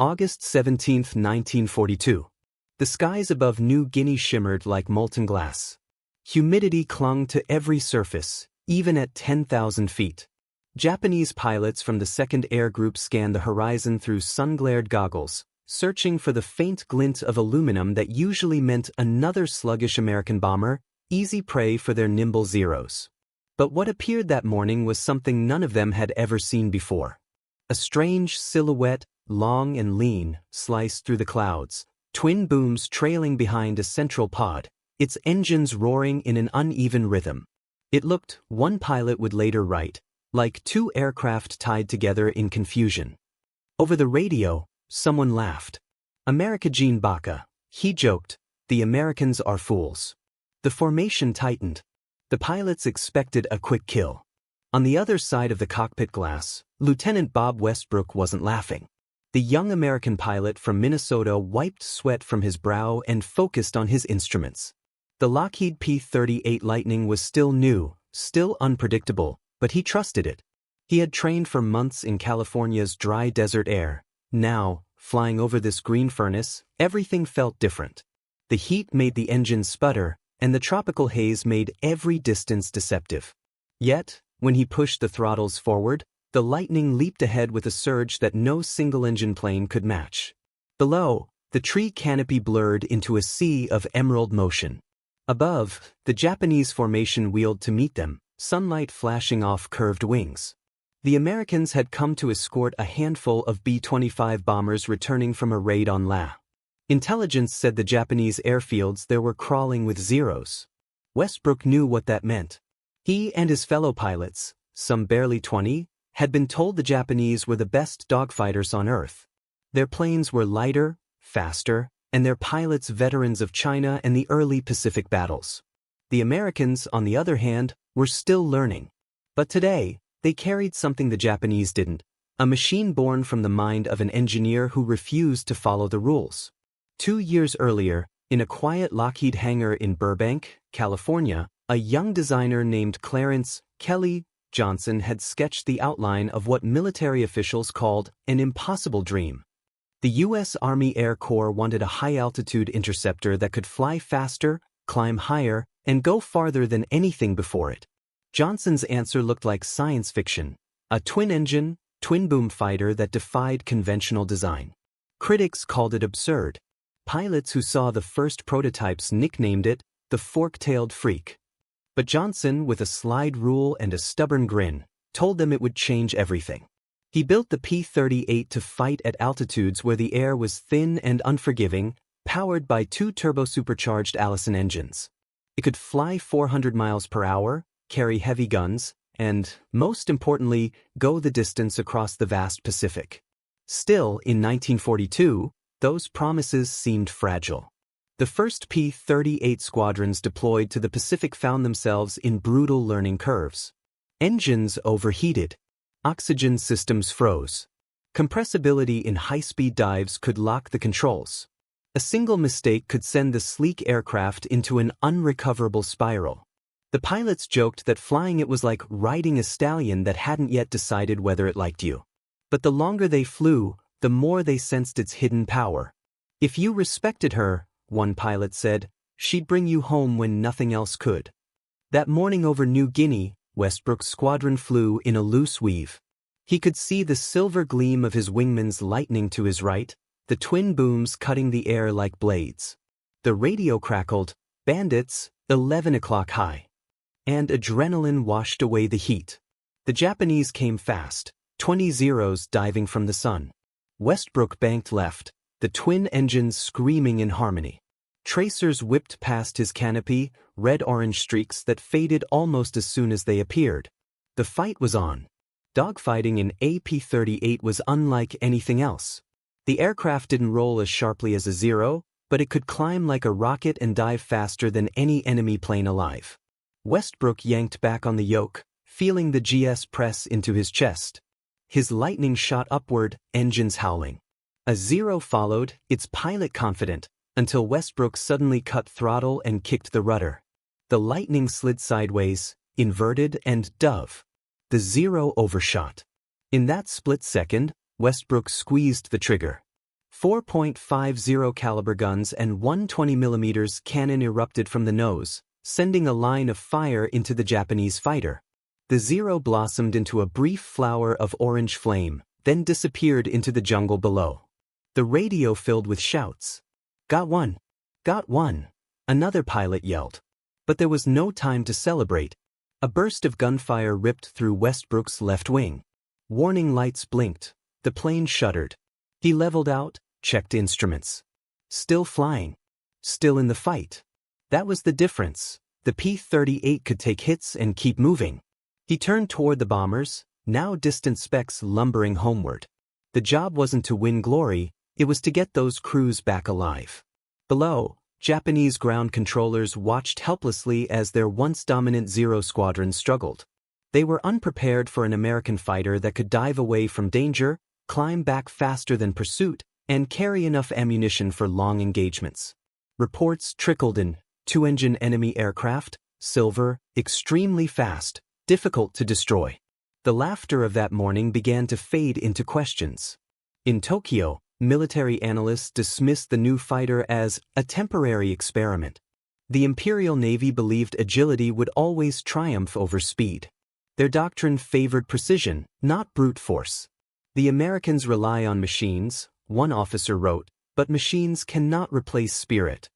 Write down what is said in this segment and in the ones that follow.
August 17, 1942. The skies above New Guinea shimmered like molten glass. Humidity clung to every surface, even at 10,000 feet. Japanese pilots from the 2nd Air Group scanned the horizon through sun-glared goggles, searching for the faint glint of aluminum that usually meant another sluggish American bomber, easy prey for their nimble Zeros. But what appeared that morning was something none of them had ever seen before. A strange silhouette, long and lean, sliced through the clouds, twin booms trailing behind a central pod, its engines roaring in an uneven rhythm. It looked, one pilot would later write, like two aircraft tied together in confusion. Over the radio, someone laughed. America Gene Baca, he joked, the Americans are fools. The formation tightened. The pilots expected a quick kill. On the other side of the cockpit glass, Lieutenant Bob Westbrook wasn't laughing. The young American pilot from Minnesota wiped sweat from his brow and focused on his instruments. The Lockheed P-38 Lightning was still new, still unpredictable, but he trusted it. He had trained for months in California's dry desert air. Now, flying over this green furnace, everything felt different. The heat made the engine sputter, and the tropical haze made every distance deceptive. Yet, when he pushed the throttles forward, the Lightning leaped ahead with a surge that no single-engine plane could match. Below, the tree canopy blurred into a sea of emerald motion. Above, the Japanese formation wheeled to meet them, sunlight flashing off curved wings. The Americans had come to escort a handful of B-25 bombers returning from a raid on La. Intelligence said the Japanese airfields there were crawling with Zeros. Westbrook knew what that meant. He and his fellow pilots, some barely 20, had been told the Japanese were the best dogfighters on Earth. Their planes were lighter, faster, and their pilots veterans of China and the early Pacific battles. The Americans, on the other hand, were still learning. But today, they carried something the Japanese didn't, a machine born from the mind of an engineer who refused to follow the rules. 2 years earlier, in a quiet Lockheed hangar in Burbank, California, a young designer named Clarence Kelly Johnson had sketched the outline of what military officials called an impossible dream. The U.S. Army Air Corps wanted a high-altitude interceptor that could fly faster, climb higher, and go farther than anything before it. Johnson's answer looked like science fiction, a twin-engine, twin-boom fighter that defied conventional design. Critics called it absurd. Pilots who saw the first prototypes nicknamed it the fork-tailed freak. But Johnson, with a slide rule and a stubborn grin, told them it would change everything. He built the P-38 to fight at altitudes where the air was thin and unforgiving, powered by 2 turbo-supercharged Allison engines. It could fly 400 miles per hour, carry heavy guns, and, most importantly, go the distance across the vast Pacific. Still, in 1942, those promises seemed fragile. The first P-38 squadrons deployed to the Pacific found themselves in brutal learning curves. Engines overheated. Oxygen systems froze. Compressibility in high-speed dives could lock the controls. A single mistake could send the sleek aircraft into an unrecoverable spiral. The pilots joked that flying it was like riding a stallion that hadn't yet decided whether it liked you. But the longer they flew, the more they sensed its hidden power. If you respected her, one pilot said, she'd bring you home when nothing else could. That morning over New Guinea, Westbrook's squadron flew in a loose weave. He could see the silver gleam of his wingman's Lightning to his right, the twin booms cutting the air like blades. The radio crackled, bandits, 11 o'clock high. And adrenaline washed away the heat. The Japanese came fast, 20 Zeros diving from the sun. Westbrook banked left, the twin engines screaming in harmony. Tracers whipped past his canopy, red-orange streaks that faded almost as soon as they appeared. The fight was on. Dogfighting in AP-38 was unlike anything else. The aircraft didn't roll as sharply as a Zero, but it could climb like a rocket and dive faster than any enemy plane alive. Westbrook yanked back on the yoke, feeling the GS press into his chest. His Lightning shot upward, engines howling. A Zero followed, its pilot confident, until Westbrook suddenly cut throttle and kicked the rudder. The Lightning slid sideways, inverted and dove. The Zero overshot. In that split second, Westbrook squeezed the trigger. .450 caliber guns and one 20mm cannon erupted from the nose, sending a line of fire into the Japanese fighter. The Zero blossomed into a brief flower of orange flame, then disappeared into the jungle below. The radio filled with shouts. "Got one! Got one!" another pilot yelled. But there was no time to celebrate. A burst of gunfire ripped through Westbrook's left wing. Warning lights blinked. The plane shuddered. He leveled out, checked instruments. Still flying. Still in the fight. That was the difference. The P-38 could take hits and keep moving. He turned toward the bombers, now distant specks lumbering homeward. The job wasn't to win glory, it was to get those crews back alive. Below, Japanese ground controllers watched helplessly as their once dominant Zero squadron struggled. They were unprepared for an American fighter that could dive away from danger, climb back faster than pursuit, and carry enough ammunition for long engagements. Reports trickled in: two-engine enemy aircraft, silver, extremely fast, difficult to destroy. The laughter of that morning began to fade into questions. In Tokyo, military analysts dismissed the new fighter as a temporary experiment. The Imperial Navy believed agility would always triumph over speed. Their doctrine favored precision, not brute force. The Americans rely on machines, one officer wrote, but machines cannot replace spirit.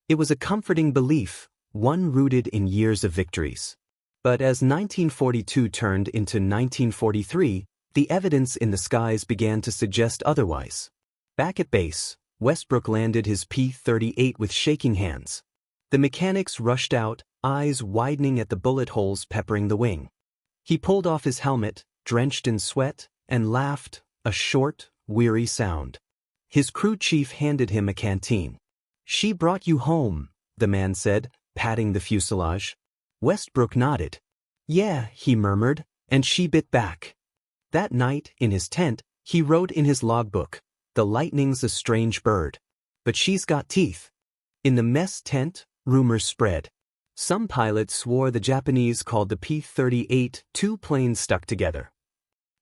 It was a comforting belief, one rooted in years of victories. But as 1942 turned into 1943, the evidence in the skies began to suggest otherwise. Back at base, Westbrook landed his P-38 with shaking hands. The mechanics rushed out, eyes widening at the bullet holes peppering the wing. He pulled off his helmet, drenched in sweat, and laughed, a short, weary sound. His crew chief handed him a canteen. "She brought you home," the man said, patting the fuselage. Westbrook nodded. "Yeah," he murmured, and she bit back. That night, in his tent, he wrote in his logbook, "The Lightning's a strange bird. But she's got teeth." In the mess tent, rumors spread. Some pilots swore the Japanese called the P-38 two planes stuck together.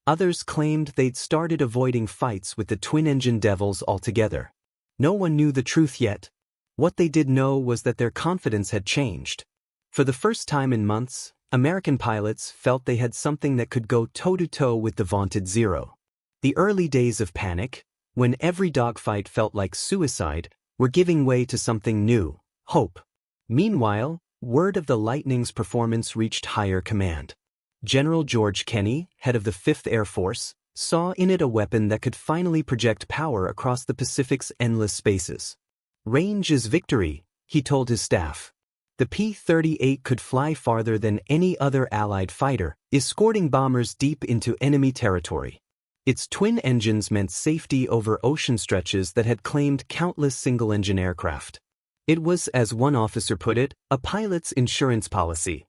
Others claimed they'd started avoiding fights with the twin-engine devils altogether. No one knew the truth yet. What they did know was that their confidence had changed. For the first time in months, American pilots felt they had something that could go toe-to-toe with the vaunted Zero. The early days of panic, when every dogfight felt like suicide, were giving way to something new, hope. Meanwhile, word of the Lightning's performance reached higher command. General George Kenney, head of the 5th Air Force, saw in it a weapon that could finally project power across the Pacific's endless spaces. "Range is victory," he told his staff. The P-38 could fly farther than any other Allied fighter, escorting bombers deep into enemy territory. Its twin engines meant safety over ocean stretches that had claimed countless single-engine aircraft. It was, as one officer put it, a pilot's insurance policy.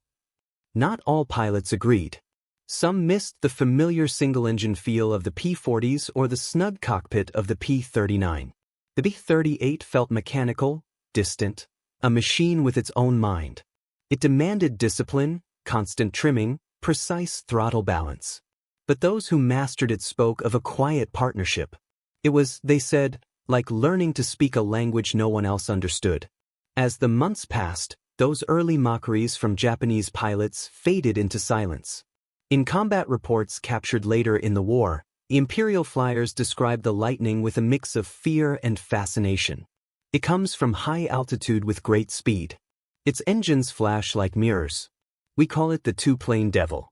Not all pilots agreed. Some missed the familiar single-engine feel of the P-40s or the snug cockpit of the P-39. The P-38 felt mechanical, distant, a machine with its own mind. It demanded discipline, constant trimming, precise throttle balance. But those who mastered it spoke of a quiet partnership. It was, they said, like learning to speak a language no one else understood. As the months passed, those early mockeries from Japanese pilots faded into silence. In combat reports captured later in the war, Imperial flyers described the Lightning with a mix of fear and fascination. It comes from high altitude with great speed. Its engines flash like mirrors. We call it the two-plane devil.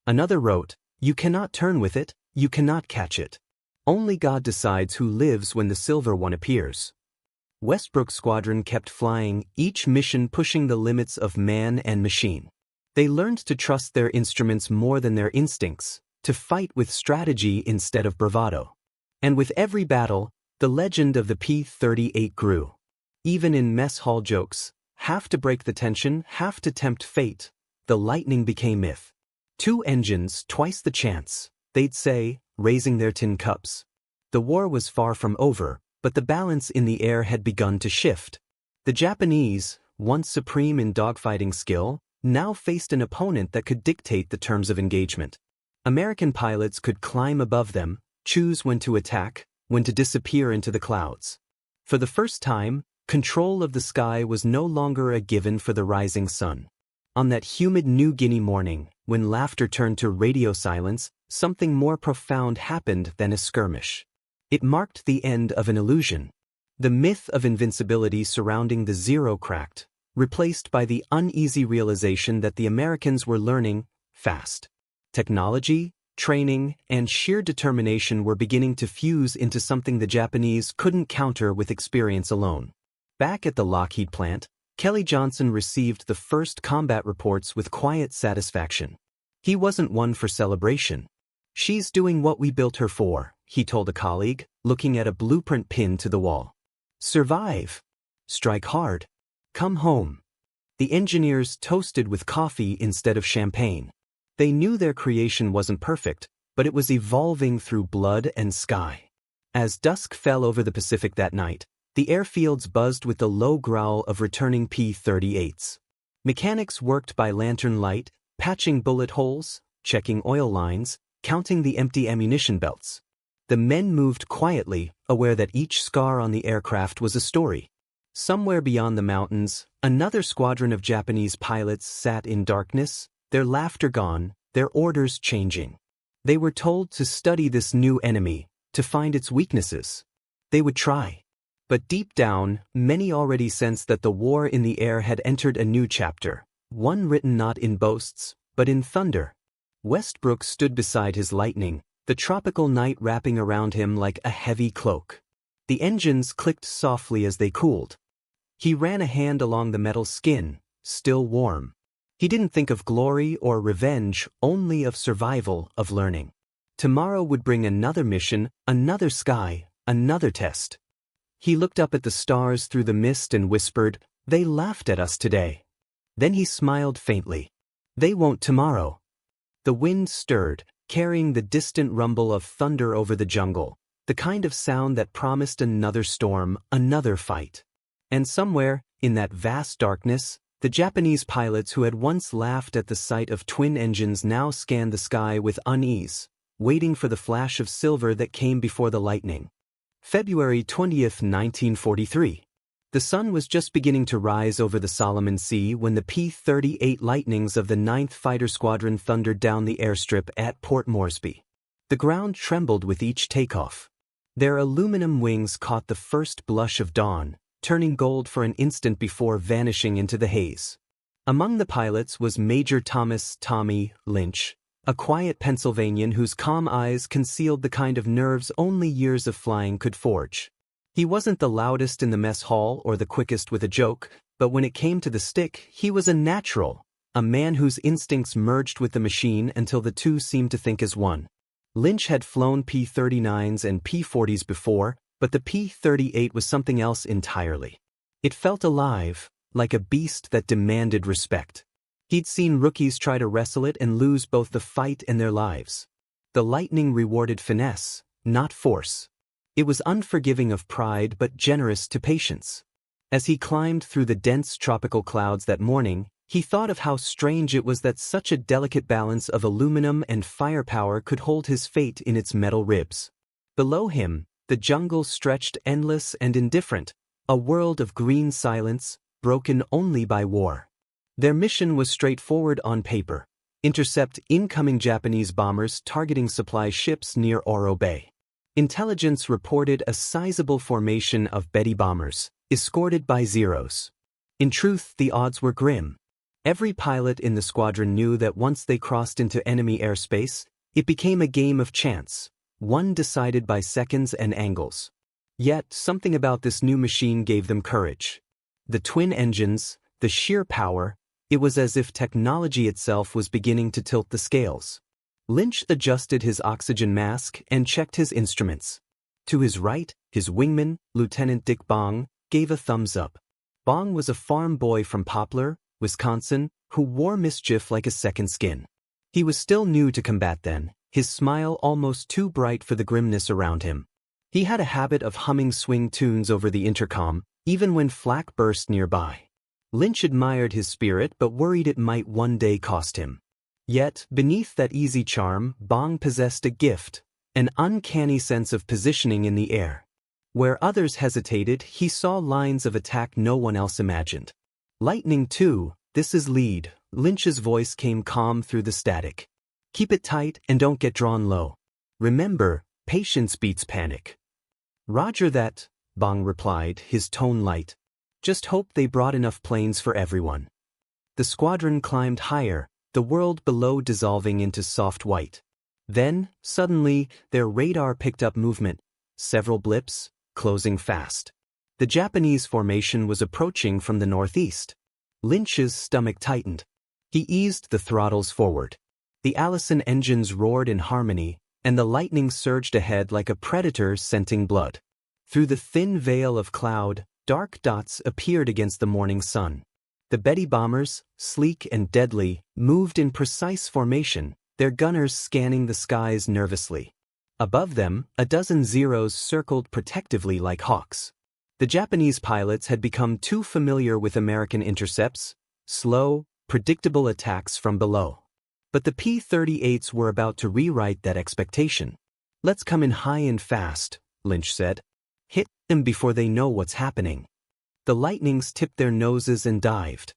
Another wrote, "You cannot turn with it, you cannot catch it. Only God decides who lives when the silver one appears." Westbrook's squadron kept flying, each mission pushing the limits of man and machine. They learned to trust their instruments more than their instincts, to fight with strategy instead of bravado. And with every battle, the legend of the P-38 grew. Even in mess hall jokes, half to break the tension, half to tempt fate, the Lightning became myth. "Two engines, twice the chance," they'd say, raising their tin cups. The war was far from over, but the balance in the air had begun to shift. The Japanese, once supreme in dogfighting skill, now faced an opponent that could dictate the terms of engagement. American pilots could climb above them, choose when to attack, when to disappear into the clouds. For the first time, control of the sky was no longer a given for the rising sun. On that humid New Guinea morning, when laughter turned to radio silence, something more profound happened than a skirmish. It marked the end of an illusion. The myth of invincibility surrounding the Zero cracked, replaced by the uneasy realization that the Americans were learning fast. Technology, training, and sheer determination were beginning to fuse into something the Japanese couldn't counter with experience alone. Back at the Lockheed plant, Kelly Johnson received the first combat reports with quiet satisfaction. He wasn't one for celebration. "She's doing what we built her for," he told a colleague, looking at a blueprint pinned to the wall. "Survive. Strike hard. Come home." The engineers toasted with coffee instead of champagne. They knew their creation wasn't perfect, but it was evolving through blood and sky. As dusk fell over the Pacific that night, the airfields buzzed with the low growl of returning P-38s. Mechanics worked by lantern light, patching bullet holes, checking oil lines, counting the empty ammunition belts. The men moved quietly, aware that each scar on the aircraft was a story. Somewhere beyond the mountains, another squadron of Japanese pilots sat in darkness, their laughter gone, their orders changing. They were told to study this new enemy, to find its weaknesses. They would try. But deep down, many already sensed that the war in the air had entered a new chapter, one written not in boasts, but in thunder. Westbrook stood beside his Lightning, the tropical night wrapping around him like a heavy cloak. The engines clicked softly as they cooled. He ran a hand along the metal skin, still warm. He didn't think of glory or revenge, only of survival, of learning. Tomorrow would bring another mission, another sky, another test. He looked up at the stars through the mist and whispered, "They laughed at us today." Then he smiled faintly. "They won't tomorrow." The wind stirred, carrying the distant rumble of thunder over the jungle, the kind of sound that promised another storm, another fight. And somewhere, in that vast darkness, the Japanese pilots who had once laughed at the sight of twin engines now scanned the sky with unease, waiting for the flash of silver that came before the lightning. February 20th, 1943. The sun was just beginning to rise over the Solomon Sea when the P-38 Lightnings of the 9th Fighter Squadron thundered down the airstrip at Port Moresby. The ground trembled with each takeoff. Their aluminum wings caught the first blush of dawn, turning gold for an instant before vanishing into the haze. Among the pilots was Major Thomas "Tommy" Lynch, a quiet Pennsylvanian whose calm eyes concealed the kind of nerves only years of flying could forge. He wasn't the loudest in the mess hall or the quickest with a joke, but when it came to the stick, he was a natural, a man whose instincts merged with the machine until the two seemed to think as one. Lynch had flown P-39s and P-40s before, but the P-38 was something else entirely. It felt alive, like a beast that demanded respect. He'd seen rookies try to wrestle it and lose both the fight and their lives. The Lightning rewarded finesse, not force. It was unforgiving of pride but generous to patience. As he climbed through the dense tropical clouds that morning, he thought of how strange it was that such a delicate balance of aluminum and firepower could hold his fate in its metal ribs. Below him, the jungle stretched endless and indifferent, a world of green silence, broken only by war. Their mission was straightforward on paper: intercept incoming Japanese bombers targeting supply ships near Oro Bay. Intelligence reported a sizable formation of Betty bombers, escorted by Zeros. In truth, the odds were grim. Every pilot in the squadron knew that once they crossed into enemy airspace, it became a game of chance, one decided by seconds and angles. Yet, something about this new machine gave them courage. The twin engines, the sheer power, it was as if technology itself was beginning to tilt the scales. Lynch adjusted his oxygen mask and checked his instruments. To his right, his wingman, Lieutenant Dick Bong, gave a thumbs up. Bong was a farm boy from Poplar, Wisconsin, who wore mischief like a second skin. He was still new to combat then, his smile almost too bright for the grimness around him. He had a habit of humming swing tunes over the intercom, even when flak burst nearby. Lynch admired his spirit but worried it might one day cost him. Yet, beneath that easy charm, Bong possessed a gift, an uncanny sense of positioning in the air. Where others hesitated, he saw lines of attack no one else imagined. Lightning 2, this is lead. Lynch's voice came calm through the static. Keep it tight and don't get drawn low. Remember, patience beats panic. Roger that, Bong replied, his tone light. Just hope they brought enough planes for everyone. The squadron climbed higher, the world below dissolving into soft white. Then, suddenly, their radar picked up movement. Several blips, closing fast. The Japanese formation was approaching from the northeast. Lynch's stomach tightened. He eased the throttles forward. The Allison engines roared in harmony, and the Lightning surged ahead like a predator scenting blood. Through the thin veil of cloud, dark dots appeared against the morning sun. The Betty bombers, sleek and deadly, moved in precise formation, their gunners scanning the skies nervously. Above them, a dozen Zeros circled protectively like hawks. The Japanese pilots had become too familiar with American intercepts, slow, predictable attacks from below. But the P-38s were about to rewrite that expectation. Let's come in high and fast, Lynch said. Hit them before they know what's happening. The Lightnings tipped their noses and dived.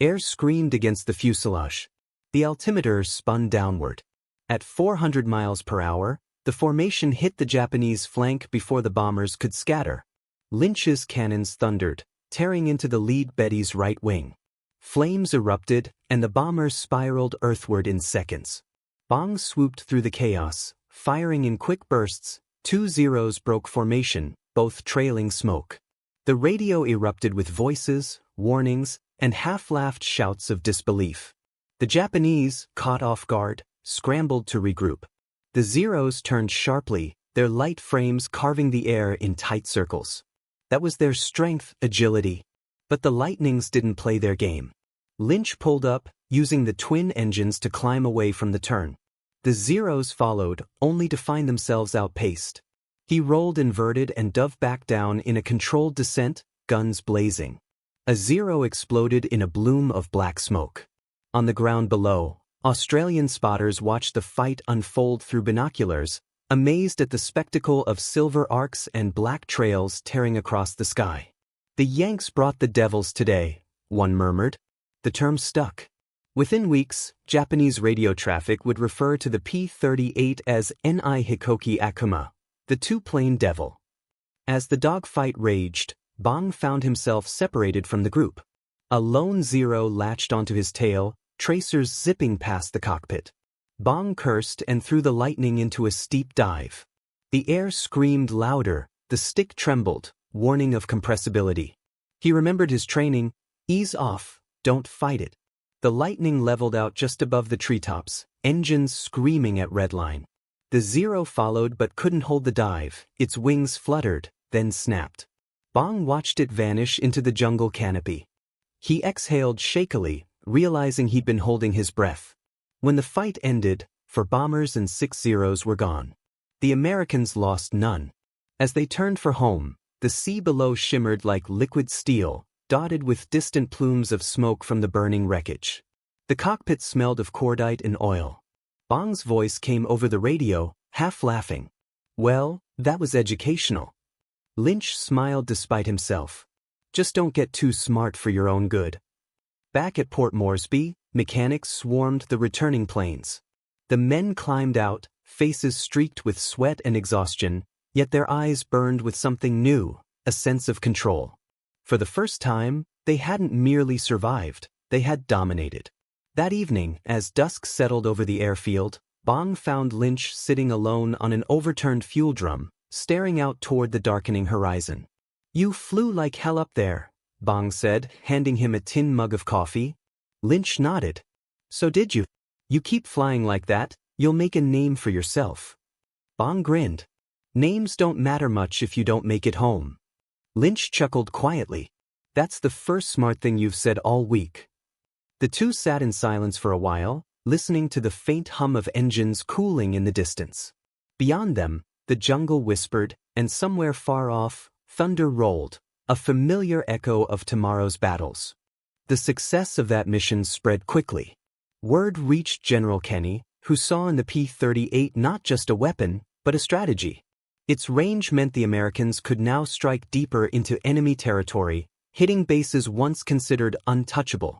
Air screamed against the fuselage. The altimeter spun downward. At 400 miles per hour, the formation hit the Japanese flank before the bombers could scatter. Lynch's cannons thundered, tearing into the lead Betty's right wing. Flames erupted, and the bombers spiraled earthward in seconds. Bong swooped through the chaos, firing in quick bursts. 2 Zeros broke formation, both trailing smoke. The radio erupted with voices, warnings, and half-laughed shouts of disbelief. The Japanese, caught off guard, scrambled to regroup. The Zeros turned sharply, their light frames carving the air in tight circles. That was their strength, agility. But the Lightnings didn't play their game. Lynch pulled up, using the twin engines to climb away from the turn. The Zeros followed, only to find themselves outpaced. He rolled inverted and dove back down in a controlled descent, guns blazing. A Zero exploded in a bloom of black smoke. On the ground below, Australian spotters watched the fight unfold through binoculars, amazed at the spectacle of silver arcs and black trails tearing across the sky. The Yanks brought the devils today, one murmured. The term stuck. Within weeks, Japanese radio traffic would refer to the P-38 as Ni Hikoki Akuma, the two-plane devil. As the dogfight raged, Bong found himself separated from the group. A lone Zero latched onto his tail, tracers zipping past the cockpit. Bong cursed and threw the Lightning into a steep dive. The air screamed louder, the stick trembled, warning of compressibility. He remembered his training. Ease off, don't fight it. The Lightning leveled out just above the treetops, engines screaming at redline. The Zero followed but couldn't hold the dive, its wings fluttered, then snapped. Bong watched it vanish into the jungle canopy. He exhaled shakily, realizing he'd been holding his breath. When the fight ended, 4 bombers and 6 Zeros were gone. The Americans lost none. As they turned for home, the sea below shimmered like liquid steel, dotted with distant plumes of smoke from the burning wreckage. The cockpit smelled of cordite and oil. Bong's voice came over the radio, half laughing. Well, that was educational. Lynch smiled despite himself. Just don't get too smart for your own good. Back at Port Moresby, mechanics swarmed the returning planes. The men climbed out, faces streaked with sweat and exhaustion, yet their eyes burned with something new, a sense of control. For the first time, they hadn't merely survived, they had dominated. That evening, as dusk settled over the airfield, Bong found Lynch sitting alone on an overturned fuel drum, staring out toward the darkening horizon. You flew like hell up there, Bong said, handing him a tin mug of coffee. Lynch nodded. So did you. You keep flying like that, you'll make a name for yourself. Bong grinned. Names don't matter much if you don't make it home. Lynch chuckled quietly. That's the first smart thing you've said all week. The two sat in silence for a while, listening to the faint hum of engines cooling in the distance. Beyond them, the jungle whispered, and somewhere far off, thunder rolled, a familiar echo of tomorrow's battles. The success of that mission spread quickly. Word reached General Kenny, who saw in the P-38 not just a weapon, but a strategy. Its range meant the Americans could now strike deeper into enemy territory, hitting bases once considered untouchable.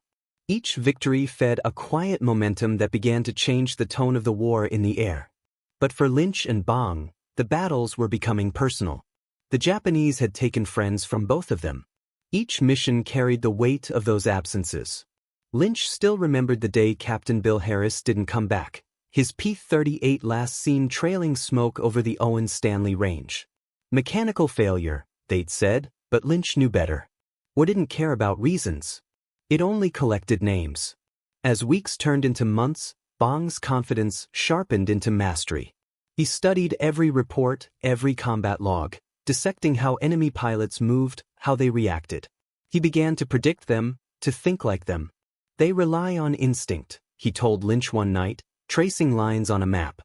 Each victory fed a quiet momentum that began to change the tone of the war in the air. But for Lynch and Bong, the battles were becoming personal. The Japanese had taken friends from both of them. Each mission carried the weight of those absences. Lynch still remembered the day Captain Bill Harris didn't come back, his P-38 last seen trailing smoke over the Owen Stanley Range. Mechanical failure, they'd said, but Lynch knew better. Or didn't care about reasons. It only collected names. As weeks turned into months, Bong's confidence sharpened into mastery. He studied every report, every combat log, dissecting how enemy pilots moved, how they reacted. He began to predict them, to think like them. They rely on instinct, he told Lynch one night, tracing lines on a map.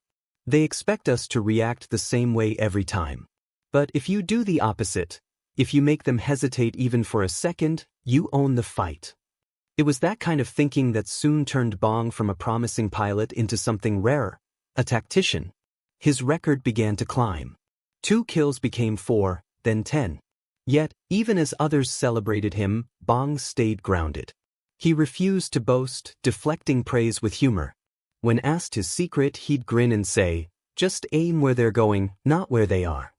They expect us to react the same way every time. But if you do the opposite, if you make them hesitate even for a second, you own the fight. It was that kind of thinking that soon turned Bong from a promising pilot into something rarer, a tactician. His record began to climb. 2 kills became 4, then 10. Yet, even as others celebrated him, Bong stayed grounded. He refused to boast, deflecting praise with humor. When asked his secret, he'd grin and say, "Just aim where they're going, not where they are."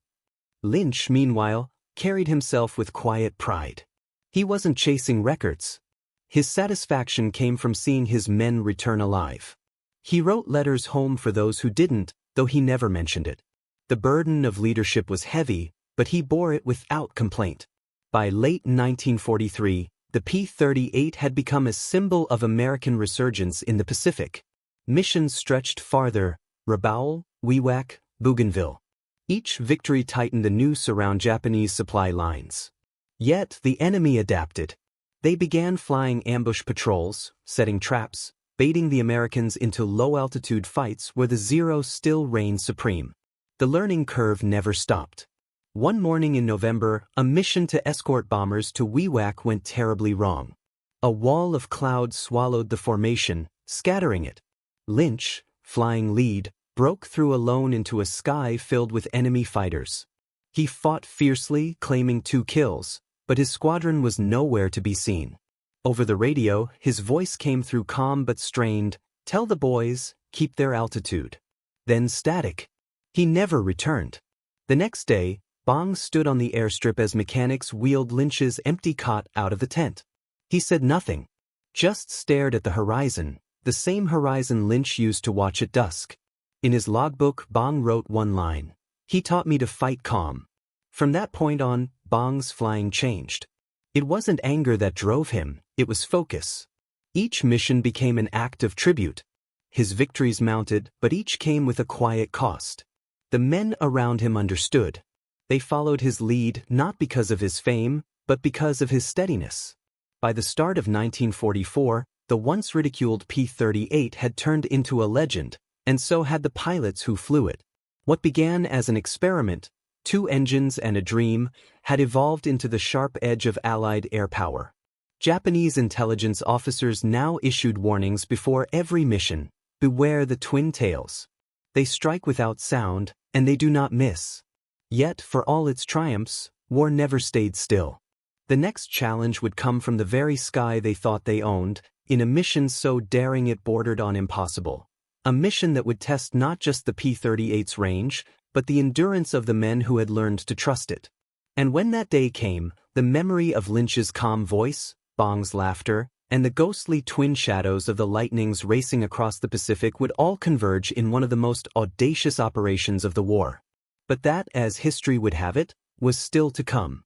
Lynch, meanwhile, carried himself with quiet pride. He wasn't chasing records. His satisfaction came from seeing his men return alive. He wrote letters home for those who didn't, though he never mentioned it. The burden of leadership was heavy, but he bore it without complaint. By late 1943, the P-38 had become a symbol of American resurgence in the Pacific. Missions stretched farther: Rabaul, Wewak, Bougainville. Each victory tightened the noose around Japanese supply lines. Yet the enemy adapted. They began flying ambush patrols, setting traps, baiting the Americans into low-altitude fights where the Zero still reigned supreme. The learning curve never stopped. One morning in November, a mission to escort bombers to Wewak went terribly wrong. A wall of clouds swallowed the formation, scattering it. Lynch, flying lead, broke through alone into a sky filled with enemy fighters. He fought fiercely, claiming 2 kills, but his squadron was nowhere to be seen. Over the radio, his voice came through calm but strained, "Tell the boys, keep their altitude." Then static. He never returned. The next day, Bong stood on the airstrip as mechanics wheeled Lynch's empty cot out of the tent. He said nothing. Just stared at the horizon, the same horizon Lynch used to watch at dusk. In his logbook, Bong wrote one line: "He taught me to fight calm." From that point on, Bong's flying changed. It wasn't anger that drove him, it was focus. Each mission became an act of tribute. His victories mounted, but each came with a quiet cost. The men around him understood. They followed his lead not because of his fame, but because of his steadiness. By the start of 1944, the once ridiculed P-38 had turned into a legend, and so had the pilots who flew it. What began as an experiment, 2 engines and a dream, had evolved into the sharp edge of Allied air power. Japanese intelligence officers now issued warnings before every mission: beware the twin tails. They strike without sound, and they do not miss. Yet, for all its triumphs, war never stayed still. The next challenge would come from the very sky they thought they owned, in a mission so daring it bordered on impossible. A mission that would test not just the P-38's range, but the endurance of the men who had learned to trust it. And when that day came, the memory of Lynch's calm voice, Bong's laughter, and the ghostly twin shadows of the Lightnings racing across the Pacific would all converge in one of the most audacious operations of the war. But that, as history would have it, was still to come.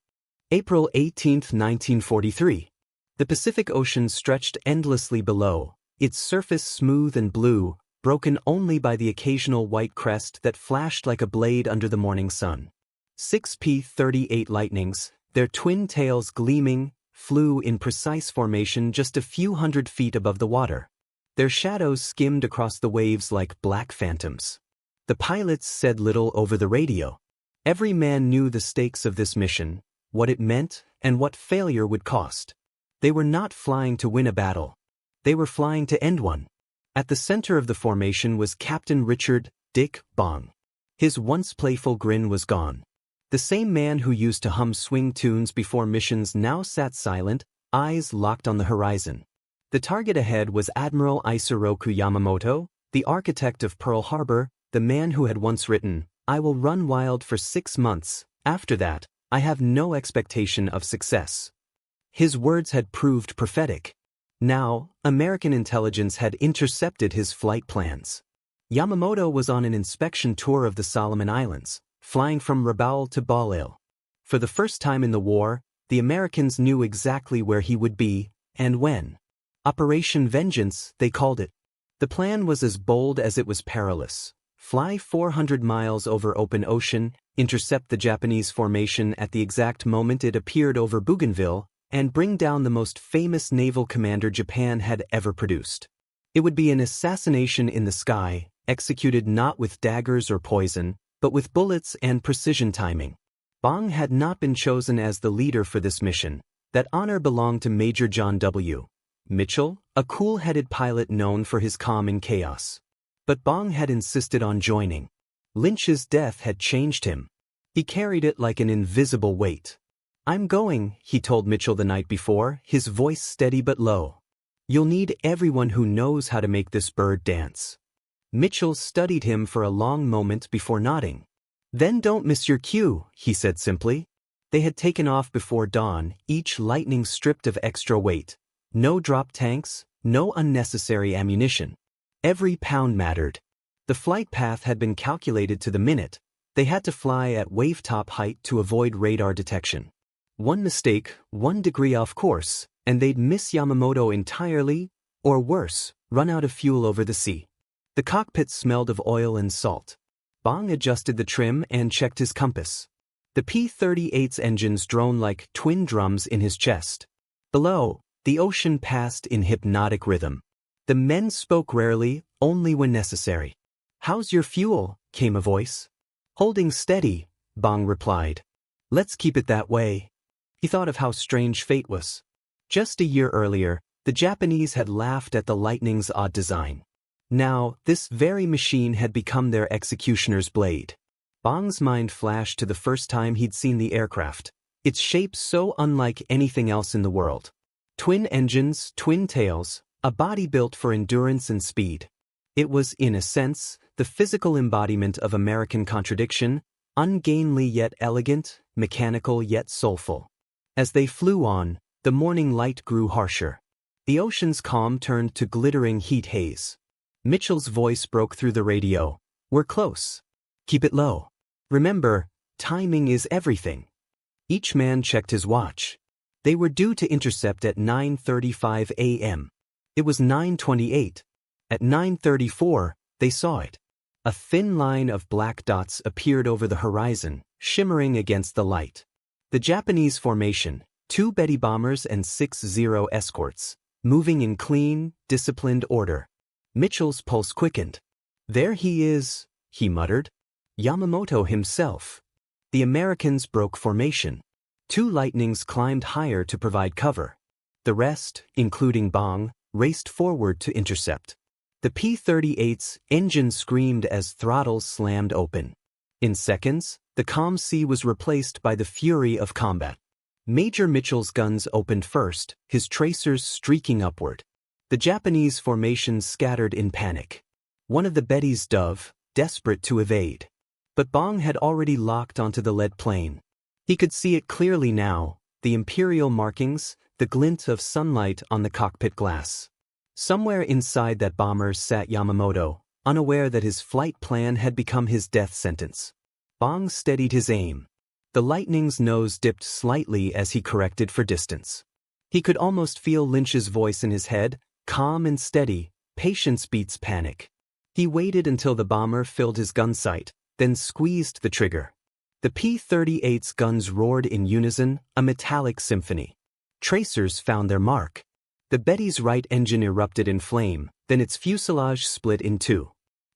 April 18, 1943. The Pacific Ocean stretched endlessly below, its surface smooth and blue, broken only by the occasional white crest that flashed like a blade under the morning sun. 6 P-38 Lightnings, their twin tails gleaming, flew in precise formation just a few hundred feet above the water. Their shadows skimmed across the waves like black phantoms. The pilots said little over the radio. Every man knew the stakes of this mission, what it meant, and what failure would cost. They were not flying to win a battle. They were flying to end one. At the center of the formation was Captain Richard "Dick" Bong. His once playful grin was gone. The same man who used to hum swing tunes before missions now sat silent, eyes locked on the horizon. The target ahead was Admiral Isoroku Yamamoto, the architect of Pearl Harbor, the man who had once written, "I will run wild for 6 months, after that, I have no expectation of success." His words had proved prophetic. Now, American intelligence had intercepted his flight plans. Yamamoto was on an inspection tour of the Solomon Islands, flying from Rabaul to Balil. For the first time in the war, the Americans knew exactly where he would be, and when. Operation Vengeance, they called it. The plan was as bold as it was perilous. Fly 400 miles over open ocean, intercept the Japanese formation at the exact moment it appeared over Bougainville, and bring down the most famous naval commander Japan had ever produced. It would be an assassination in the sky, executed not with daggers or poison, but with bullets and precision timing. Bong had not been chosen as the leader for this mission. That honor belonged to Major John W. Mitchell, a cool-headed pilot known for his calm in chaos. But Bong had insisted on joining. Lynch's death had changed him. He carried it like an invisible weight. "I'm going," he told Mitchell the night before, his voice steady but low. "You'll need everyone who knows how to make this bird dance." Mitchell studied him for a long moment before nodding. "Then don't miss your cue," he said simply. They had taken off before dawn, each Lightning stripped of extra weight. No drop tanks, no unnecessary ammunition. Every pound mattered. The flight path had been calculated to the minute. They had to fly at wave-top height to avoid radar detection. One mistake, 1 degree off course, and they'd miss Yamamoto entirely, or worse, run out of fuel over the sea. The cockpit smelled of oil and salt. Bong adjusted the trim and checked his compass. The P-38's engines droned like twin drums in his chest. Below, the ocean passed in hypnotic rhythm. The men spoke rarely, only when necessary. "How's your fuel?" came a voice. "Holding steady," Bong replied. "Let's keep it that way." He thought of how strange fate was. Just a year earlier, the Japanese had laughed at the Lightning's odd design. Now, this very machine had become their executioner's blade. Bong's mind flashed to the first time he'd seen the aircraft, its shape so unlike anything else in the world. Twin engines, twin tails, a body built for endurance and speed. It was, in a sense, the physical embodiment of American contradiction, ungainly yet elegant, mechanical yet soulful. As they flew on, the morning light grew harsher. The ocean's calm turned to glittering heat haze. Mitchell's voice broke through the radio. "We're close. Keep it low. Remember, timing is everything." Each man checked his watch. They were due to intercept at 9:35 a.m. It was 9:28. At 9:34, they saw it. A thin line of black dots appeared over the horizon, shimmering against the light. The Japanese formation, 2 Betty bombers and 6 Zero escorts, moving in clean, disciplined order. Mitchell's pulse quickened. "There he is," he muttered. Yamamoto himself. The Americans broke formation. 2 Lightnings climbed higher to provide cover. The rest, including Bong, raced forward to intercept. The P-38's engine screamed as throttles slammed open. In seconds, the calm sea was replaced by the fury of combat. Major Mitchell's guns opened first, his tracers streaking upward. The Japanese formation scattered in panic. One of the Betties dove, desperate to evade. But Bong had already locked onto the lead plane. He could see it clearly now, the imperial markings, the glint of sunlight on the cockpit glass. Somewhere inside that bomber sat Yamamoto, unaware that his flight plan had become his death sentence. Bong steadied his aim. The Lightning's nose dipped slightly as he corrected for distance. He could almost feel Lynch's voice in his head, calm and steady, patience beats panic. He waited until the bomber filled his gun sight, then squeezed the trigger. The P-38's guns roared in unison, a metallic symphony. Tracers found their mark. The Betty's right engine erupted in flame, then its fuselage split in 2.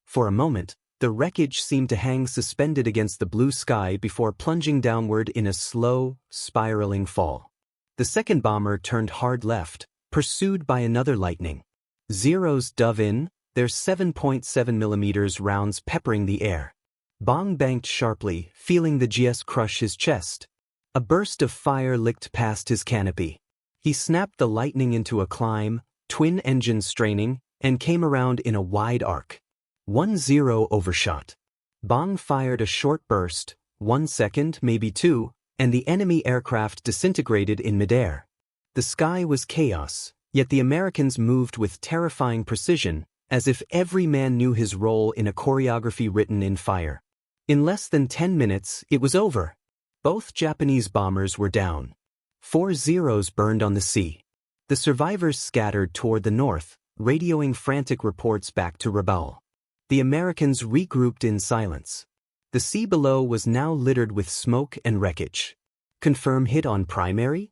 For a moment, the wreckage seemed to hang suspended against the blue sky before plunging downward in a slow, spiraling fall. The second bomber turned hard left, pursued by another Lightning. Zeros dove in, their 7.7mm rounds peppering the air. Bong banked sharply, feeling the GS crush his chest. A burst of fire licked past his canopy. He snapped the Lightning into a climb, twin engines straining, and came around in a wide arc. 1-0 overshot. Bong fired a short burst, 1 second, maybe 2, and the enemy aircraft disintegrated in midair. The sky was chaos, yet the Americans moved with terrifying precision, as if every man knew his role in a choreography written in fire. In less than 10 minutes, it was over. Both Japanese bombers were down. 4 zeros burned on the sea. The survivors scattered toward the north, radioing frantic reports back to Rabaul. The Americans regrouped in silence. The sea below was now littered with smoke and wreckage. Confirm hit on primary?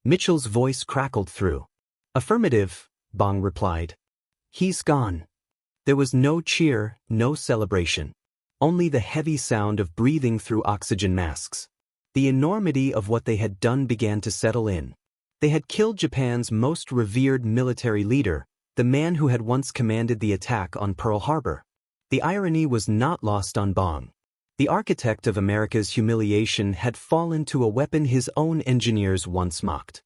Mitchell's voice crackled through. Affirmative, Bong replied. He's gone. There was no cheer, no celebration. Only the heavy sound of breathing through oxygen masks. The enormity of what they had done began to settle in. They had killed Japan's most revered military leader, the man who had once commanded the attack on Pearl Harbor. The irony was not lost on Bong. The architect of America's humiliation had fallen to a weapon his own engineers once mocked.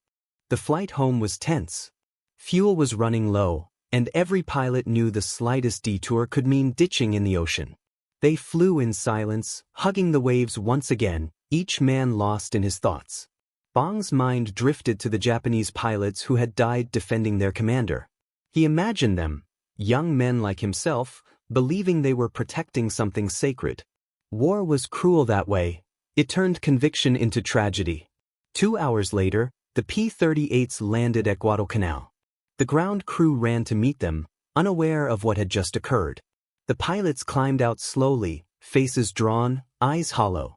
The flight home was tense. Fuel was running low, and every pilot knew the slightest detour could mean ditching in the ocean. They flew in silence, hugging the waves once again, each man lost in his thoughts. Bong's mind drifted to the Japanese pilots who had died defending their commander. He imagined them, young men like himself, believing they were protecting something sacred. War was cruel that way. It turned conviction into tragedy. 2 hours later, the P-38s landed at Guadalcanal. The ground crew ran to meet them, unaware of what had just occurred. The pilots climbed out slowly, faces drawn, eyes hollow.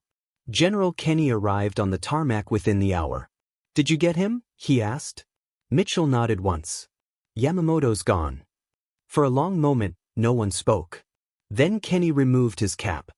General Kenny arrived on the tarmac within the hour. "Did you get him?" he asked. Mitchell nodded once. "Yamamoto's gone." For a long moment, no one spoke. Then Kenny removed his cap.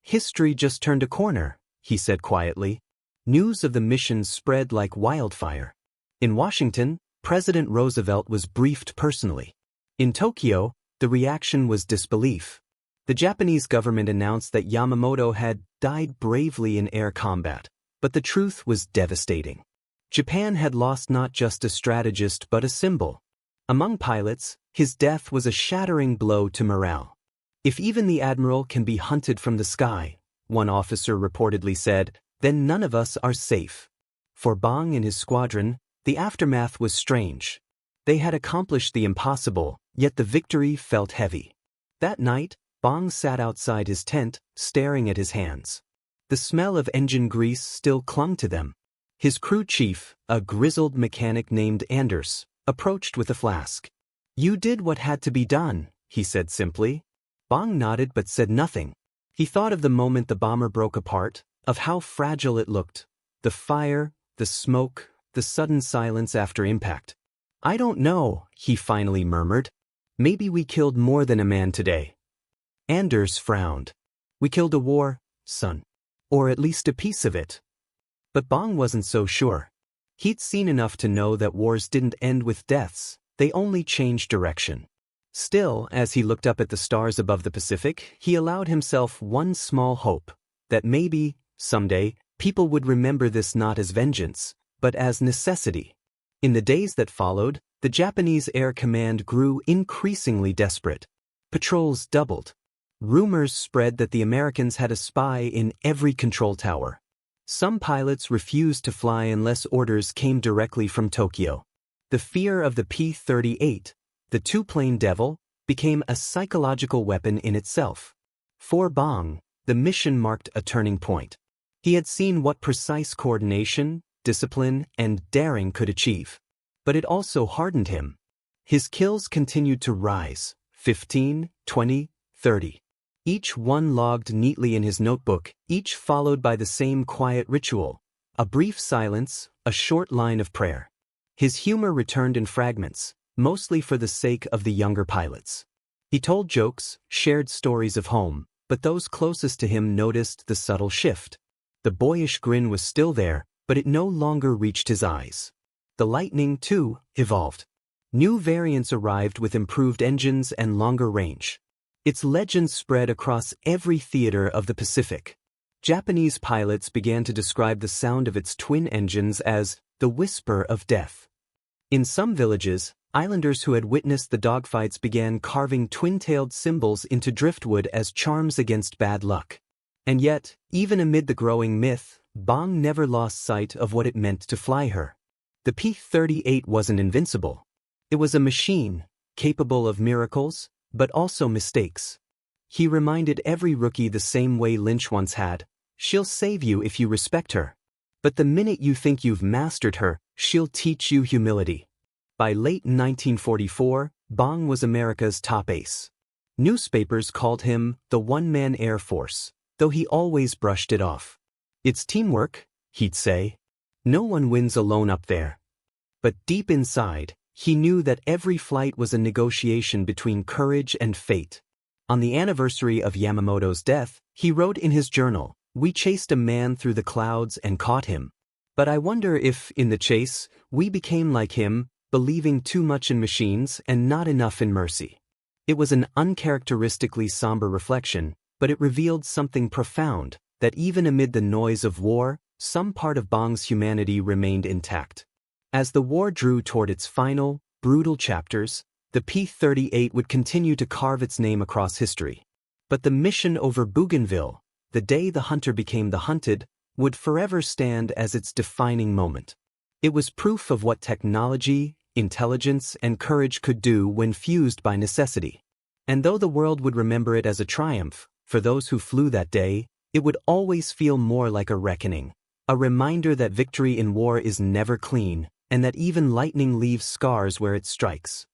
"History just turned a corner," he said quietly. News of the mission spread like wildfire. In Washington, President Roosevelt was briefed personally. In Tokyo, the reaction was disbelief. The Japanese government announced that Yamamoto had died bravely in air combat, but the truth was devastating. Japan had lost not just a strategist but a symbol. Among pilots, his death was a shattering blow to morale. "If even the admiral can be hunted from the sky," one officer reportedly said, "then none of us are safe." For Bong and his squadron, the aftermath was strange. They had accomplished the impossible, yet the victory felt heavy. That night, Bong sat outside his tent, staring at his hands. The smell of engine grease still clung to them. His crew chief, a grizzled mechanic named Anders, approached with a flask. "You did what had to be done," he said simply. Bong nodded but said nothing. He thought of the moment the bomber broke apart, of how fragile it looked. The fire, the smoke, the sudden silence after impact. "I don't know," he finally murmured. "Maybe we killed more than a man today." Anders frowned. "We killed a war, son. Or at least a piece of it." But Bong wasn't so sure. He'd seen enough to know that wars didn't end with deaths, they only changed direction. Still, as he looked up at the stars above the Pacific, he allowed himself one small hope, that maybe, someday, people would remember this not as vengeance, but as necessity. In the days that followed, the Japanese Air Command grew increasingly desperate. Patrols doubled. Rumors spread that the Americans had a spy in every control tower. Some pilots refused to fly unless orders came directly from Tokyo. The fear of the P-38, the two-plane devil, became a psychological weapon in itself. For Bong, the mission marked a turning point. He had seen what precise coordination, discipline, and daring could achieve. But it also hardened him. His kills continued to rise, 15, 20, 30. Each one logged neatly in his notebook, each followed by the same quiet ritual. A brief silence, a short line of prayer. His humor returned in fragments, mostly for the sake of the younger pilots. He told jokes, shared stories of home, but those closest to him noticed the subtle shift. The boyish grin was still there, but it no longer reached his eyes. The Lightning, too, evolved. New variants arrived with improved engines and longer range. Its legend spread across every theater of the Pacific. Japanese pilots began to describe the sound of its twin engines as the whisper of death. In some villages, islanders who had witnessed the dogfights began carving twin-tailed symbols into driftwood as charms against bad luck. And yet, even amid the growing myth, Bong never lost sight of what it meant to fly her. The P-38 wasn't invincible. It was a machine, capable of miracles, but also mistakes. He reminded every rookie the same way Lynch once had: she'll save you if you respect her. But the minute you think you've mastered her, she'll teach you humility. By late 1944, Bong was America's top ace. Newspapers called him the one-man Air Force, though he always brushed it off. It's teamwork, he'd say. No one wins alone up there. But deep inside, he knew that every flight was a negotiation between courage and fate. On the anniversary of Yamamoto's death, he wrote in his journal, "We chased a man through the clouds and caught him. But I wonder if, in the chase, we became like him, believing too much in machines and not enough in mercy." It was an uncharacteristically somber reflection, but it revealed something profound, that even amid the noise of war, some part of Bong's humanity remained intact. As the war drew toward its final, brutal chapters, the P-38 would continue to carve its name across history. But the mission over Bougainville, the day the hunter became the hunted, would forever stand as its defining moment. It was proof of what technology, intelligence, and courage could do when fused by necessity. And though the world would remember it as a triumph, for those who flew that day, it would always feel more like a reckoning, a reminder that victory in war is never clean, and that even lightning leaves scars where it strikes.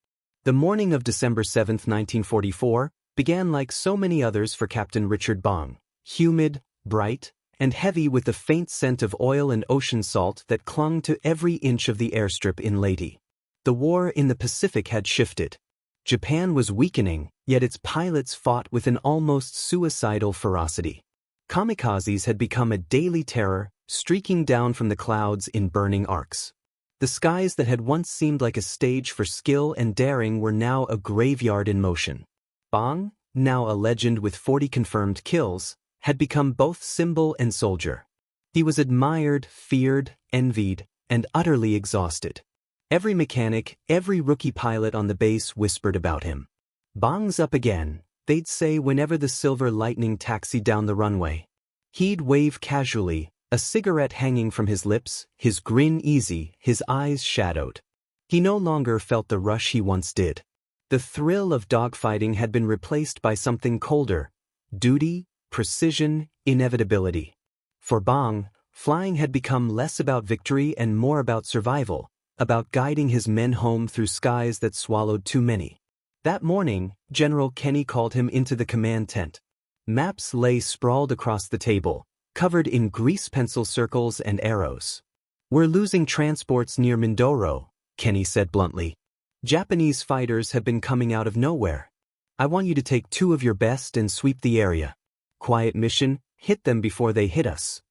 The morning of December 7, 1944, began like so many others for Captain Richard Bong, humid, bright, and heavy with the faint scent of oil and ocean salt that clung to every inch of the airstrip in Leyte. The war in the Pacific had shifted. Japan was weakening, yet its pilots fought with an almost suicidal ferocity. Kamikazes had become a daily terror, streaking down from the clouds in burning arcs. The skies that had once seemed like a stage for skill and daring were now a graveyard in motion. Bong, now a legend with 40 confirmed kills, had become both symbol and soldier. He was admired, feared, envied, and utterly exhausted. Every mechanic, every rookie pilot on the base whispered about him. "Bong's up again," they'd say whenever the silver Lightning taxied down the runway. He'd wave casually, a cigarette hanging from his lips, his grin easy, his eyes shadowed. He no longer felt the rush he once did. The thrill of dogfighting had been replaced by something colder: duty, precision, inevitability. For Bong, flying had become less about victory and more about survival, about guiding his men home through skies that swallowed too many. That morning, General Kenny called him into the command tent. Maps lay sprawled across the table, covered in grease pencil circles and arrows. "We're losing transports near Mindoro," Kenny said bluntly. "Japanese fighters have been coming out of nowhere. I want you to take 2 of your best and sweep the area. Quiet mission, hit them before they hit us."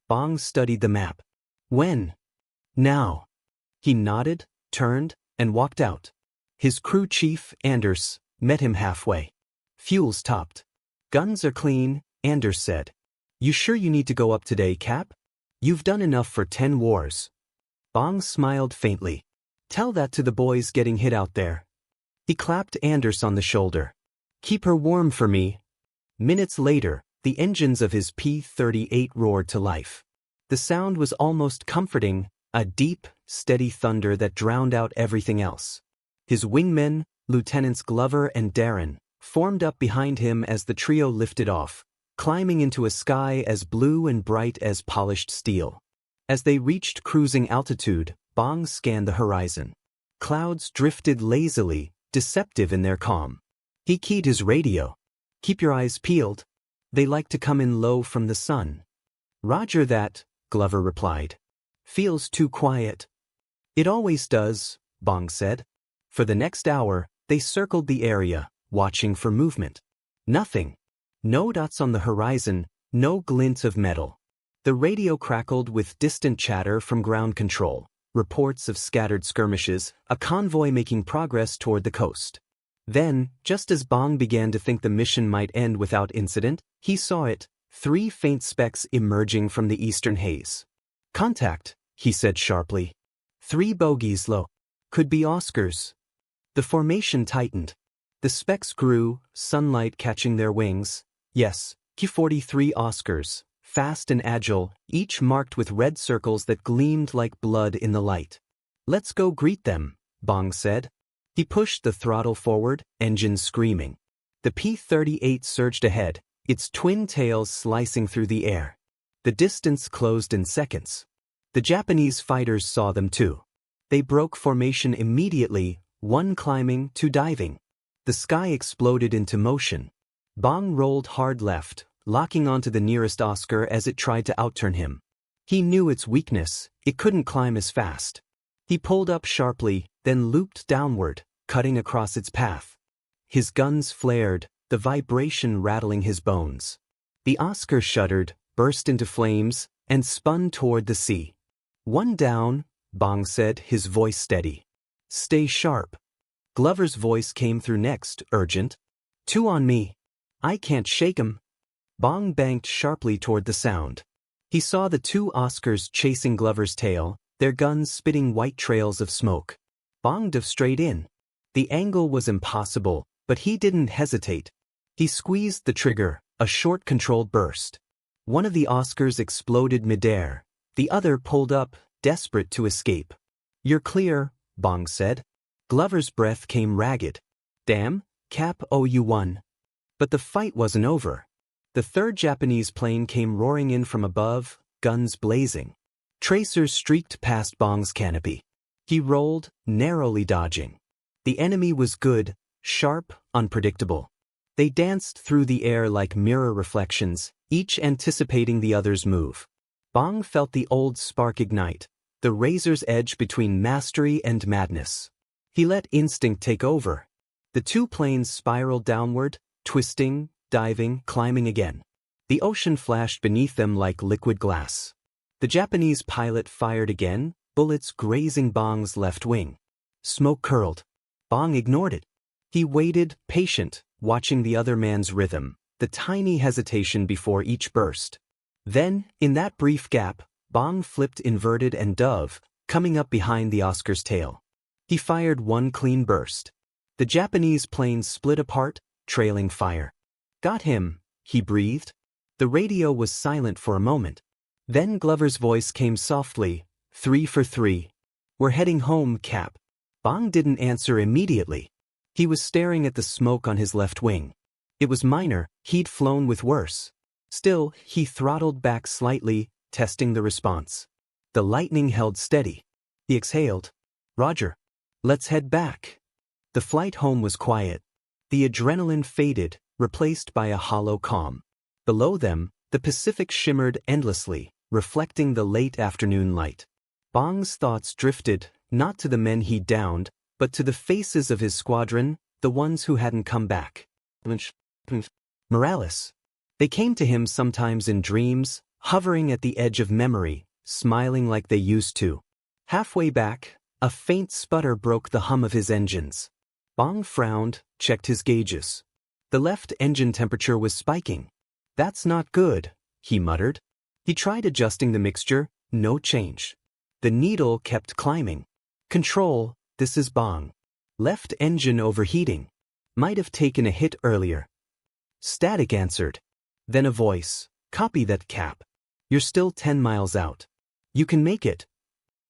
Bong studied the map. "When?" "Now." He nodded, turned, and walked out. His crew chief, Anders, met him halfway. "Fuel's topped." "Guns are clean," Anders said. "You sure you need to go up today, Cap? You've done enough for 10 wars." Bong smiled faintly. "Tell that to the boys getting hit out there." He clapped Anders on the shoulder. "Keep her warm for me." Minutes later, the engines of his P-38 roared to life. The sound was almost comforting, a deep, steady thunder that drowned out everything else. His wingmen, Lieutenants Glover and Darren, formed up behind him as the trio lifted off, climbing into a sky as blue and bright as polished steel. As they reached cruising altitude, Bong scanned the horizon. Clouds drifted lazily, deceptive in their calm. He keyed his radio. "Keep your eyes peeled. They like to come in low from the sun." "Roger that," Glover replied. "Feels too quiet." "It always does," Bong said. For the next hour, they circled the area, watching for movement. Nothing. No dots on the horizon, no glint of metal. The radio crackled with distant chatter from ground control, reports of scattered skirmishes, a convoy making progress toward the coast. Then, just as Bong began to think the mission might end without incident, he saw it, 3 faint specks emerging from the eastern haze. "Contact," he said sharply. 3 bogies low. Could be Oscars. The formation tightened. The specks grew, sunlight catching their wings. Yes, P-43 Oscars, fast and agile, each marked with red circles that gleamed like blood in the light. "Let's go greet them," Bong said. He pushed the throttle forward, engines screaming. The P-38 surged ahead, its twin tails slicing through the air. The distance closed in seconds. The Japanese fighters saw them too. They broke formation immediately, 1 climbing, 2 diving. The sky exploded into motion. Bong rolled hard left, locking onto the nearest Oscar as it tried to outturn him. He knew its weakness, it couldn't climb as fast. He pulled up sharply, then looped downward, cutting across its path. His guns flared, the vibration rattling his bones. The Oscar shuddered, burst into flames, and spun toward the sea. "1 down," Bong said, his voice steady. "Stay sharp." Glover's voice came through next, urgent. "2 on me. I can't shake 'em." Bong banked sharply toward the sound. He saw the 2 Oscars chasing Glover's tail, their guns spitting white trails of smoke. Bong dove straight in. The angle was impossible, but he didn't hesitate. He squeezed the trigger, a short controlled burst. One of the Oscars exploded midair. The other pulled up, desperate to escape. "You're clear," Bong said. Glover's breath came ragged. "Damn, Cap, oh you won." But the fight wasn't over. The 3rd Japanese plane came roaring in from above, guns blazing. Tracers streaked past Bong's canopy. He rolled, narrowly dodging. The enemy was good, sharp, unpredictable. They danced through the air like mirror reflections, each anticipating the other's move. Bong felt the old spark ignite, the razor's edge between mastery and madness. He let instinct take over. The 2 planes spiraled downward, twisting, diving, climbing again. The ocean flashed beneath them like liquid glass. The Japanese pilot fired again, bullets grazing Bong's left wing. Smoke curled. Bong ignored it. He waited, patient, watching the other man's rhythm, the tiny hesitation before each burst. Then, in that brief gap, Bong flipped inverted and dove, coming up behind the Oscar's tail. He fired 1 clean burst. The Japanese plane split apart, trailing fire. "Got him," he breathed. The radio was silent for a moment. Then Glover's voice came softly, 3 for 3. "We're heading home, Cap." Bong didn't answer immediately. He was staring at the smoke on his left wing. It was minor, he'd flown with worse. Still, he throttled back slightly, testing the response. The Lightning held steady. He exhaled. "Roger. Let's head back." The flight home was quiet. The adrenaline faded, replaced by a hollow calm. Below them, the Pacific shimmered endlessly, reflecting the late afternoon light. Bong's thoughts drifted, not to the men he'd downed, but to the faces of his squadron, the ones who hadn't come back. Morales. They came to him sometimes in dreams, hovering at the edge of memory, smiling like they used to. Halfway back, a faint sputter broke the hum of his engines. Bong frowned, checked his gauges. The left engine temperature was spiking. "That's not good," he muttered. He tried adjusting the mixture, no change. The needle kept climbing. "Control, this is Bong. Left engine overheating. Might have taken a hit earlier." Static answered. Then a voice. "Copy that, Cap. You're still 10 miles out. You can make it."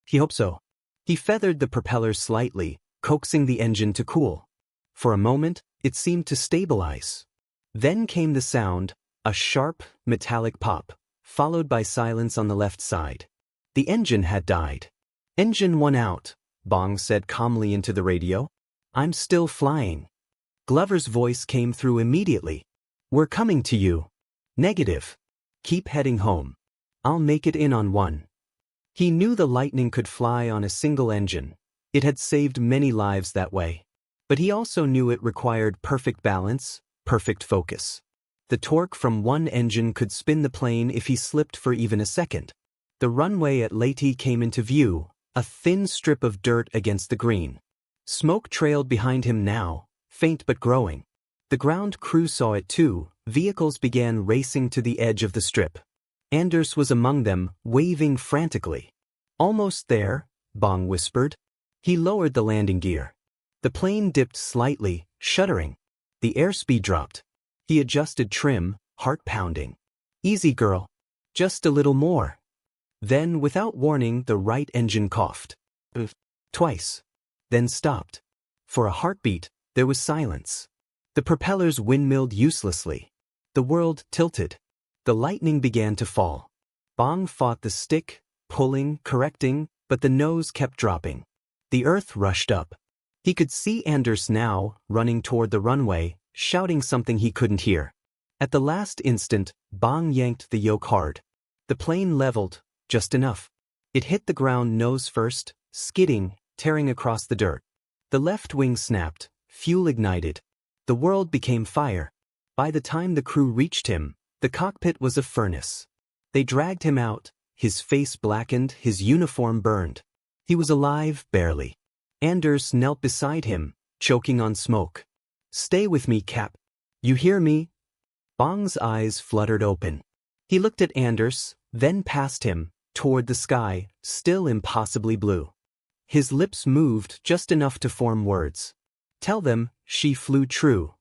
He hoped so. He feathered the propellers slightly, coaxing the engine to cool. For a moment, it seemed to stabilize. Then came the sound, a sharp, metallic pop, followed by silence on the left side. The engine had died. "Engine 1 out," Bong said calmly into the radio. "I'm still flying." Glover's voice came through immediately. "We're coming to you." "Negative. Keep heading home. I'll make it in on 1. He knew the Lightning could fly on a single engine. It had saved many lives that way. But he also knew it required perfect balance, perfect focus. The torque from one engine could spin the plane if he slipped for even a second. The runway at Leyte came into view, a thin strip of dirt against the green. Smoke trailed behind him now, faint but growing. The ground crew saw it too. Vehicles began racing to the edge of the strip. Anders was among them, waving frantically. "Almost there," Bong whispered. He lowered the landing gear. The plane dipped slightly, shuddering. The airspeed dropped. He adjusted trim, heart pounding. "Easy, girl. Just a little more." Then, without warning, the right engine coughed. Twice. Then stopped. For a heartbeat, there was silence. The propellers windmilled uselessly. The world tilted. The lightning began to fall. Bong fought the stick, pulling, correcting, but the nose kept dropping. The earth rushed up. He could see Anders now, running toward the runway, shouting something he couldn't hear. At the last instant, Bong yanked the yoke hard. The plane leveled, just enough. It hit the ground nose first, skidding, tearing across the dirt. The left wing snapped, fuel ignited. The world became fire. By the time the crew reached him, the cockpit was a furnace. They dragged him out, his face blackened, his uniform burned. He was alive, barely. Anders knelt beside him, choking on smoke. "Stay with me, Cap. You hear me?" Bong's eyes fluttered open. He looked at Anders, then past him, toward the sky, still impossibly blue. His lips moved just enough to form words. "Tell them, she flew true."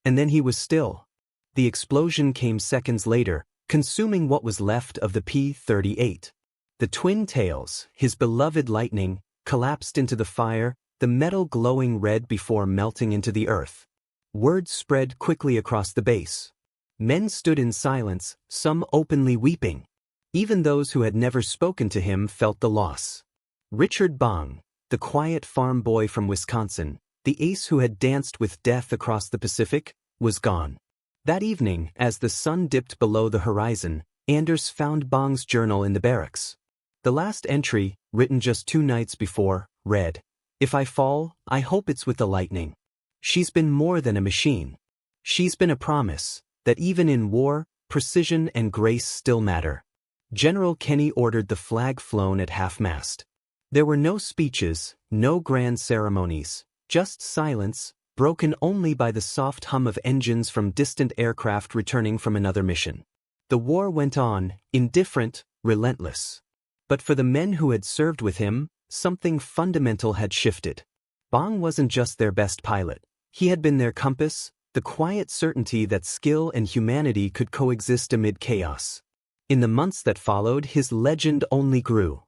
And then he was still. The explosion came seconds later, consuming what was left of the P-38. The twin tails, his beloved Lightning, collapsed into the fire, the metal glowing red before melting into the earth. Word spread quickly across the base. Men stood in silence, some openly weeping. Even those who had never spoken to him felt the loss. Richard Bong, the quiet farm boy from Wisconsin, the ace who had danced with death across the Pacific, was gone. That evening, as the sun dipped below the horizon, Anders found Bong's journal in the barracks. The last entry, written just 2 nights before, read, "If I fall, I hope it's with the Lightning. She's been more than a machine. She's been a promise that even in war, precision and grace still matter." General Kenny ordered the flag flown at half-mast. There were no speeches, no grand ceremonies, just silence, broken only by the soft hum of engines from distant aircraft returning from another mission. The war went on, indifferent, relentless. But for the men who had served with him, something fundamental had shifted. Bong wasn't just their best pilot. He had been their compass, the quiet certainty that skill and humanity could coexist amid chaos. In the months that followed, his legend only grew.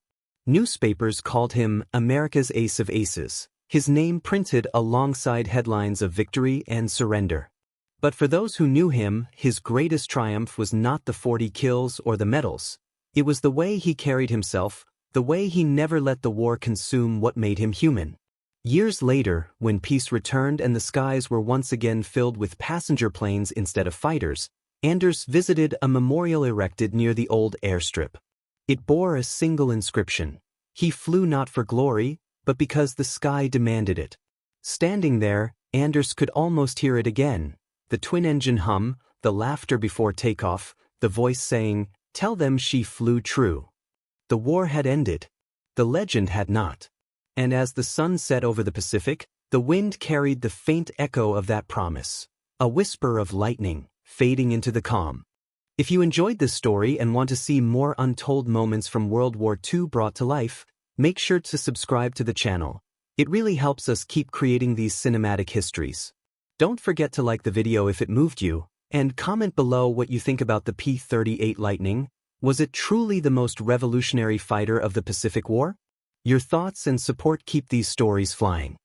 Newspapers called him America's Ace of Aces, his name printed alongside headlines of victory and surrender. But for those who knew him, his greatest triumph was not the 40 kills or the medals. It was the way he carried himself, the way he never let the war consume what made him human. Years later, when peace returned and the skies were once again filled with passenger planes instead of fighters, Anders visited a memorial erected near the old airstrip. It bore a single inscription: "He flew not for glory, but because the sky demanded it." Standing there, Anders could almost hear it again, the twin-engine hum, the laughter before takeoff, the voice saying, "Tell them she flew true." The war had ended. The legend had not. And as the sun set over the Pacific, the wind carried the faint echo of that promise, a whisper of lightning, fading into the calm. If you enjoyed this story and want to see more untold moments from World War II brought to life, make sure to subscribe to the channel. It really helps us keep creating these cinematic histories. Don't forget to like the video if it moved you, and comment below what you think about the P-38 Lightning. Was it truly the most revolutionary fighter of the Pacific War? Your thoughts and support keep these stories flying.